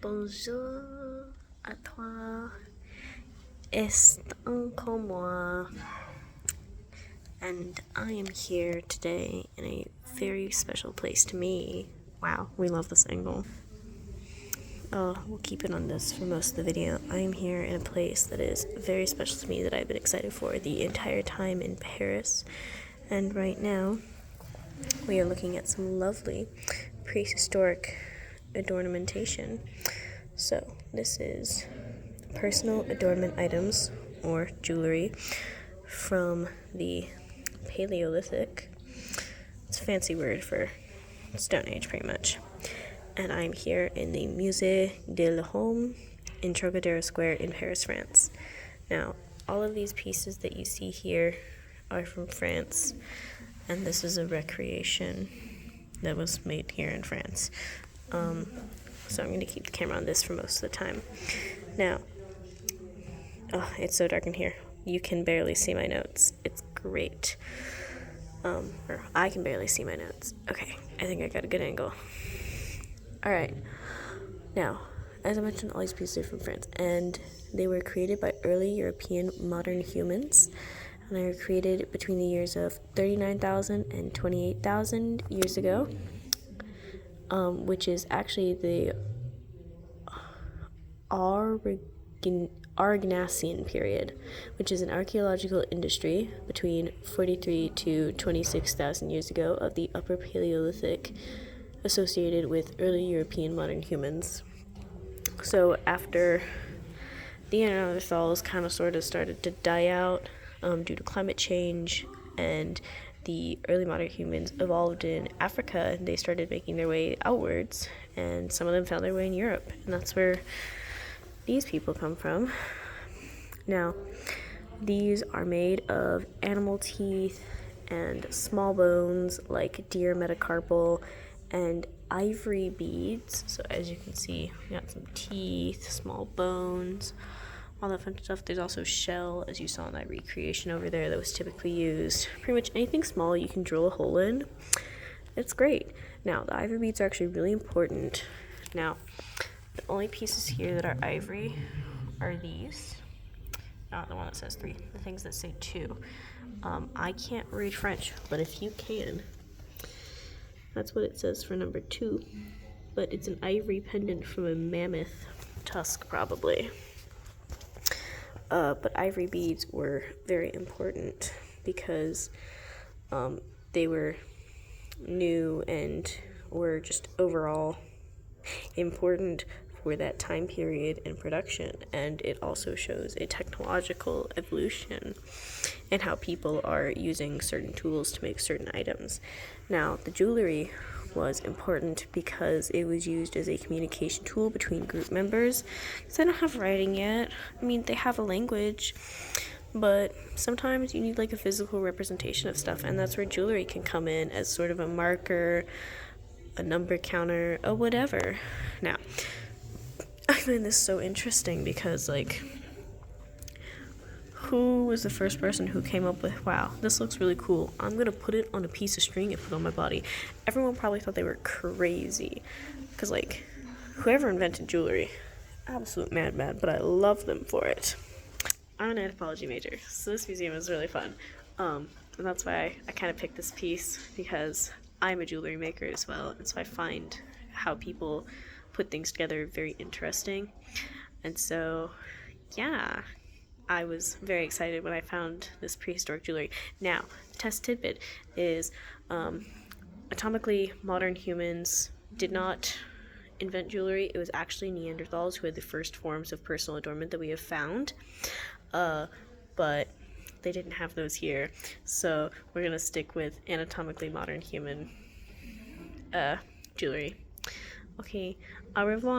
Bonjour à toi. C'est encore moi. And I am here today in a very special place to me. Wow, we love this angle. We'll keep it on this for most of the video. I am here in a place that is very special to me that I've been excited for the entire time in Paris. And right now, we are looking at some lovely prehistoric adornamentation. So this is personal adornment items or jewelry from the Paleolithic. It's a fancy word for Stone Age, pretty much. And I'm here in the Musée de l'Homme in Trocadero Square in Paris, France. Now, all of these pieces that you see here are from France, and this is a recreation that was made here in France. So I'm going to keep the camera on this for most of the time. Now, it's so dark in here. You can barely see my notes. It's great. Or I can barely see my notes. Okay, I think I got a good angle. Alright, now, as I mentioned, all these pieces are from France, and they were created by early European modern humans, and they were created between the years of 39,000 and 28,000 years ago, which is actually the Aurignacian period, which is an archaeological industry between 43 to 26,000 years ago of the Upper Paleolithic, associated with early European modern humans. So after the Neanderthals kind of sort of started to die out due to climate change, and the early modern humans evolved in Africa, and they started making their way outwards, and some of them found their way in Europe, and that's where these people come from. Now, these are made of animal teeth and small bones like deer metacarpal and ivory beads. So as you can see, we got some teeth, small bones, all that fun stuff. There's also shell, as you saw in that recreation over there, that was typically used. Pretty much anything small you can drill a hole in. It's great. Now, the ivory beads are actually really important. Now, the only pieces here that are ivory are these. Not the one that says 3, the things that say 2. I can't read French, but if you can, that's what it says for number 2. But it's an ivory pendant from a mammoth tusk, probably. But ivory beads were very important because they were new and were just overall important for that time period in production, and it also shows a technological evolution and how people are using certain tools to make certain items. Now, the jewelry was important because it was used as a communication tool between group members, because they don't have writing yet. I mean, they have a language, but sometimes you need like a physical representation of stuff, and that's where jewelry can come in as sort of a marker, a number counter, or whatever. Now, I find this so interesting because, like, who was the first person who came up with, wow, this looks really cool, I'm gonna put it on a piece of string and put it on my body? Everyone probably thought they were crazy, because, like, whoever invented jewelry, absolute madman, but I love them for it. I'm an anthropology major, so this museum is really fun, and that's why I kind of picked this piece, because I'm a jewelry maker as well, and so I find how people put things together very interesting. And so, yeah, I was very excited when I found this prehistoric jewelry. Now, the test tidbit is atomically modern humans did not invent jewelry. It was actually Neanderthals who had the first forms of personal adornment that we have found. But they didn't have those here, so we're gonna stick with anatomically modern human jewelry. Okay, au revoir.